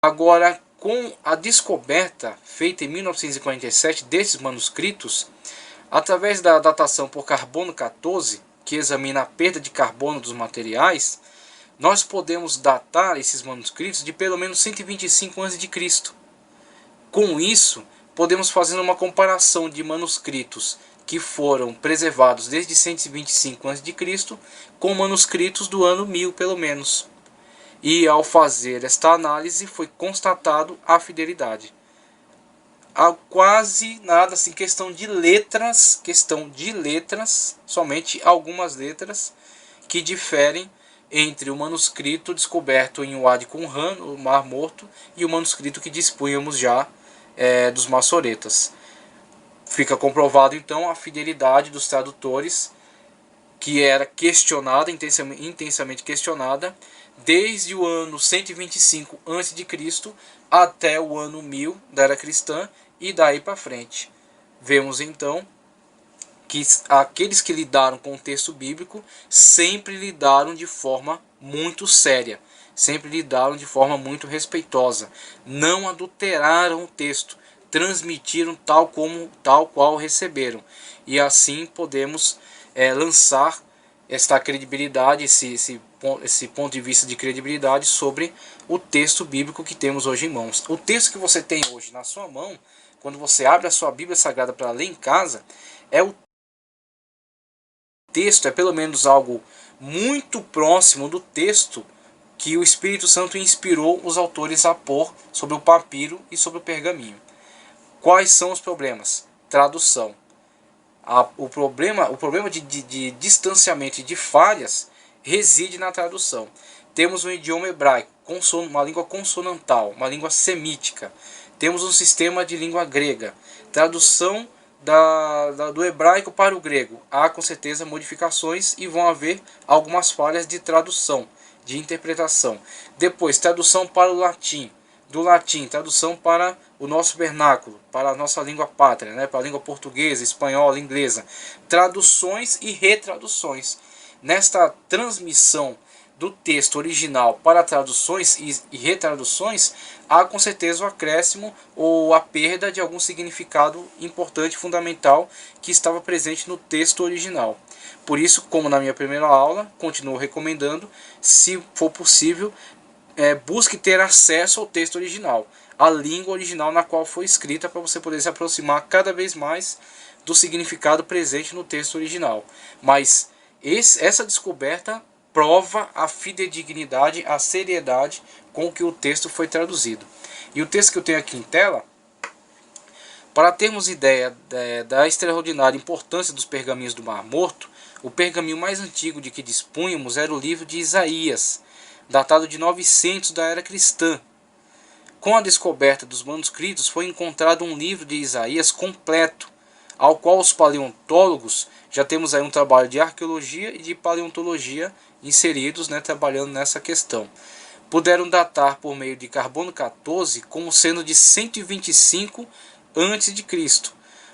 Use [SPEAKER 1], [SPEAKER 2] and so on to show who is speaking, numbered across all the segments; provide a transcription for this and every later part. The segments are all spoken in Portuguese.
[SPEAKER 1] Agora, com a descoberta feita em 1947 desses manuscritos, através da datação por carbono 14, que examina a perda de carbono dos materiais, nós podemos datar esses manuscritos de pelo menos 125 a.C. Com isso, podemos fazer uma comparação de manuscritos que foram preservados desde 125 a.C. com manuscritos do ano 1000 pelo menos. E ao fazer esta análise foi constatado a fidelidade. Há quase nada, assim, questão de letras, somente algumas letras que diferem entre o manuscrito descoberto em Wadi Qumran, no Mar Morto, e o manuscrito que dispunhamos já dos maçoretas. Fica comprovado então a fidelidade dos tradutores, que era questionada, intensamente questionada, desde o ano 125 a.C. até o ano 1000 da era cristã, e daí para frente. Vemos então que aqueles que lidaram com o texto bíblico sempre lidaram de forma muito séria, sempre lidaram de forma muito respeitosa, não adulteraram o texto, transmitiram tal qual receberam, e assim podemos lançar esta credibilidade, esse ponto de vista de credibilidade sobre o texto bíblico que temos hoje em mãos. O texto que você tem hoje na sua mão, quando você abre a sua Bíblia Sagrada para ler em casa, é o texto, é pelo menos algo muito próximo do texto que o Espírito Santo inspirou os autores a pôr sobre o papiro e sobre o pergaminho. Quais são os problemas? Tradução. O problema de distanciamento e de falhas reside na tradução. Temos um idioma hebraico, uma língua consonantal, uma língua semítica. Temos um sistema de língua grega. Tradução do hebraico para o grego. Há com certeza modificações e vão haver algumas falhas de tradução, de interpretação. Depois, tradução para o latim. Do latim, tradução para o nosso vernáculo, para a nossa língua pátria, né? Para a língua portuguesa, espanhola, inglesa. Traduções e retraduções. Nesta transmissão do texto original para traduções e retraduções, há com certeza o acréscimo ou a perda de algum significado importante, fundamental, que estava presente no texto original. Por isso, como na minha primeira aula, continuo recomendando, se for possível, busque ter acesso ao texto original, a língua original na qual foi escrita, para você poder se aproximar cada vez mais do significado presente no texto original. Mas essa descoberta prova a fidedignidade, a seriedade com que o texto foi traduzido. E o texto que eu tenho aqui em tela, para termos ideia da extraordinária importância dos pergaminhos do Mar Morto, o pergaminho mais antigo de que dispunhamos era o livro de Isaías, datado de 900 da era cristã. Com a descoberta dos manuscritos foi encontrado um livro de Isaías completo, ao qual os paleontólogos, já temos aí um trabalho de arqueologia e de paleontologia inseridos, trabalhando nessa questão, puderam datar por meio de carbono 14 como sendo de 125 a.C.,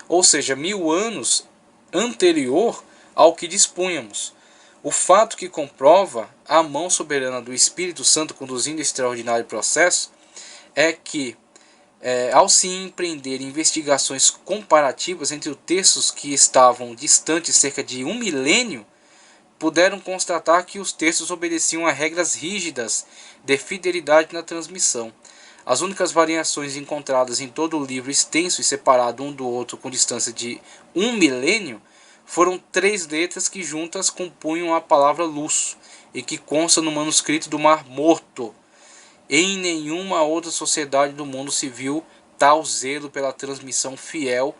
[SPEAKER 1] ou seja, 1000 anos anterior ao que dispunhamos. O fato que comprova a mão soberana do Espírito Santo conduzindo esse extraordinário processo é que, ao se empreender investigações comparativas entre os textos que estavam distantes cerca de 1 milênio, puderam constatar que os textos obedeciam a regras rígidas de fidelidade na transmissão. As únicas variações encontradas em todo o livro extenso e separado um do outro com distância de 1 milênio foram 3 letras que juntas compunham a palavra luz e que consta no manuscrito do Mar Morto. Em nenhuma outra sociedade do mundo se viu tal zelo pela transmissão fiel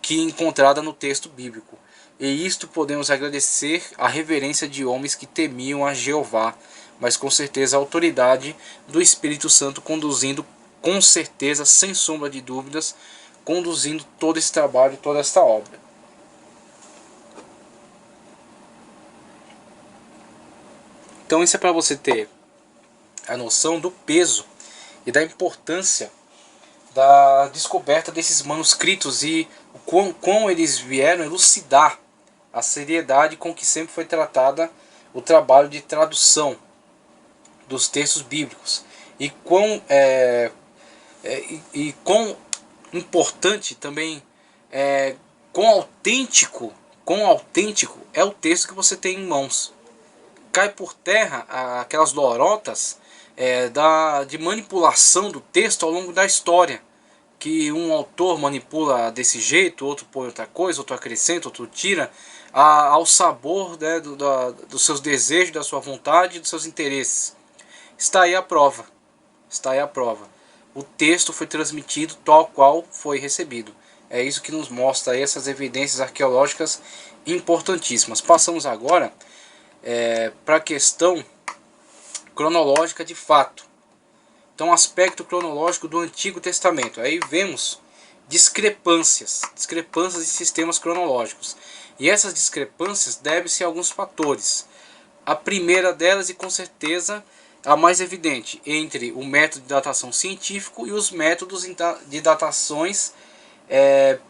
[SPEAKER 1] que encontrada no texto bíblico. E isto podemos agradecer à reverência de homens que temiam a Jeová, mas com certeza a autoridade do Espírito Santo conduzindo, com certeza, sem sombra de dúvidas, conduzindo todo esse trabalho, toda esta obra. Então isso é para você ter a noção do peso e da importância da descoberta desses manuscritos e o quão eles vieram elucidar a seriedade com que sempre foi tratada o trabalho de tradução dos textos bíblicos. e quão importante também, quão autêntico é o texto que você tem em mãos. Cai por terra aquelas lorotas de manipulação do texto ao longo da história, que um autor manipula desse jeito, outro põe outra coisa, outro acrescenta, outro tira, ao sabor, né, dos seus desejos, da sua vontade e dos seus interesses. Está aí a prova. Está aí a prova. O texto foi transmitido tal qual foi recebido. É isso que nos mostra aí essas evidências arqueológicas importantíssimas. Passamos agora para a questão cronológica de fato. Então, aspecto cronológico do Antigo Testamento. Aí vemos discrepâncias de sistemas cronológicos. E essas discrepâncias devem-se a alguns fatores. A primeira delas, e com certeza a mais evidente, entre o método de datação científico e os métodos de datações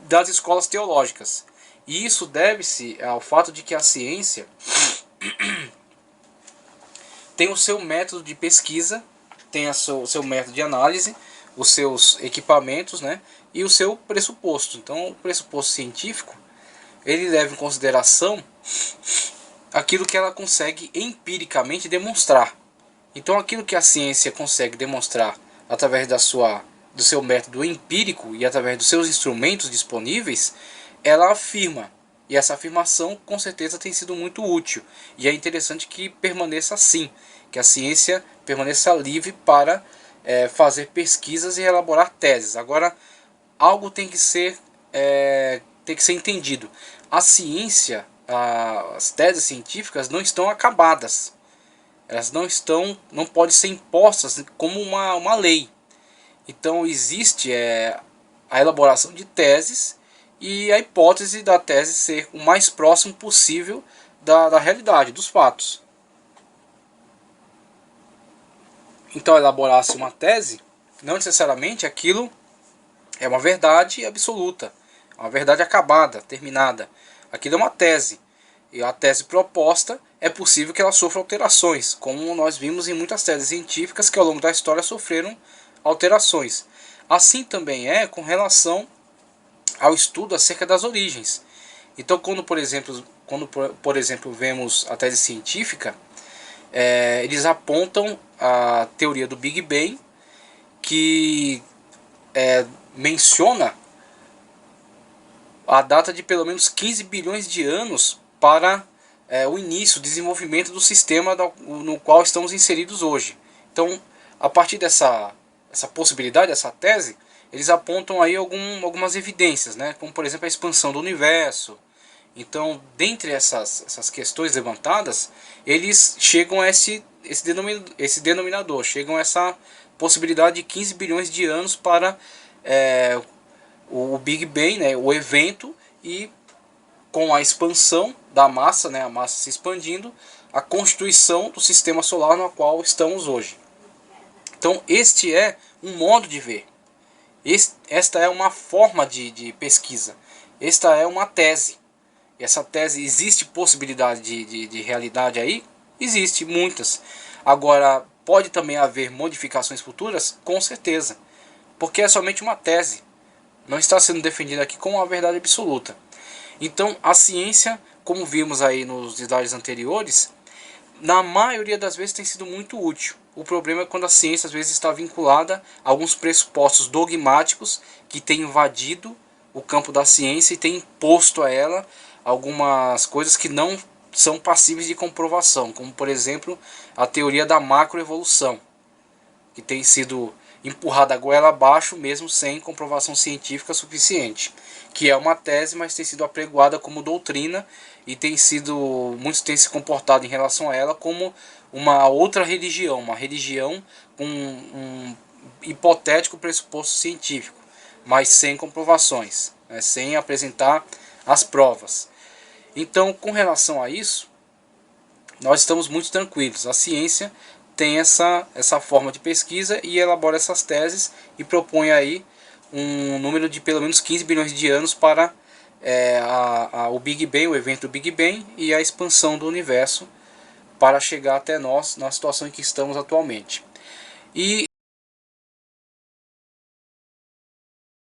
[SPEAKER 1] das escolas teológicas. E isso deve-se ao fato de que a ciência tem o seu método de pesquisa, tem o seu método de análise, os seus equipamentos, né, e o seu pressuposto. Então, o pressuposto científico, ele leva em consideração aquilo que ela consegue empiricamente demonstrar. Então, aquilo que a ciência consegue demonstrar através do seu método empírico e através dos seus instrumentos disponíveis, ela afirma. E essa afirmação, com certeza, tem sido muito útil. E é interessante que permaneça assim, que a ciência permaneça livre para fazer pesquisas e elaborar teses. Agora, algo tem que ser entendido. A ciência, as teses científicas não estão acabadas. Elas não podem ser impostas como uma lei. Então existe a elaboração de teses e a hipótese da tese ser o mais próximo possível da realidade, dos fatos. Então, elaborar-se uma tese, não necessariamente aquilo é uma verdade absoluta, uma verdade acabada, terminada. Aquilo é uma tese. E a tese proposta é possível que ela sofra alterações, como nós vimos em muitas teses científicas que ao longo da história sofreram alterações. Assim também é com relação ao estudo acerca das origens. Então, quando por exemplo vemos a tese científica, eles apontam a teoria do Big Bang, que menciona a data de pelo menos 15 bilhões de anos para o início, o desenvolvimento do sistema no qual estamos inseridos hoje. Então, a partir dessa possibilidade, dessa tese, eles apontam aí algumas evidências, né? Como por exemplo a expansão do universo. Então, dentre essas questões levantadas, eles chegam a esse denominador, chegam a essa possibilidade de 15 bilhões de anos para o Big Bang, né, o evento, e com a expansão da massa, né, a massa se expandindo, a constituição do sistema solar no qual estamos hoje. Então, este é um modo de ver. Esta é uma forma de pesquisa. Esta é uma tese. E essa tese, existe possibilidade de realidade aí? Existe, muitas. Agora, pode também haver modificações futuras? Com certeza. Porque é somente uma tese. Não está sendo defendida aqui como uma verdade absoluta. Então, a ciência, como vimos aí nos slides anteriores, na maioria das vezes tem sido muito útil. O problema é quando a ciência às vezes está vinculada a alguns pressupostos dogmáticos que têm invadido o campo da ciência e têm imposto a ela algumas coisas que não são passíveis de comprovação, como por exemplo a teoria da macroevolução, que tem sido empurrada a goela abaixo mesmo sem comprovação científica suficiente, que é uma tese, mas tem sido apregoada como doutrina e muitos têm se comportado em relação a ela como uma outra religião, uma religião com um hipotético pressuposto científico, mas sem comprovações, né, sem apresentar as provas. Então, com relação a isso, nós estamos muito tranquilos. A ciência tem essa forma de pesquisa e elabora essas teses e propõe aí um número de pelo menos 15 bilhões de anos para o Big Bang, o evento do Big Bang e a expansão do universo para chegar até nós na situação em que estamos atualmente. E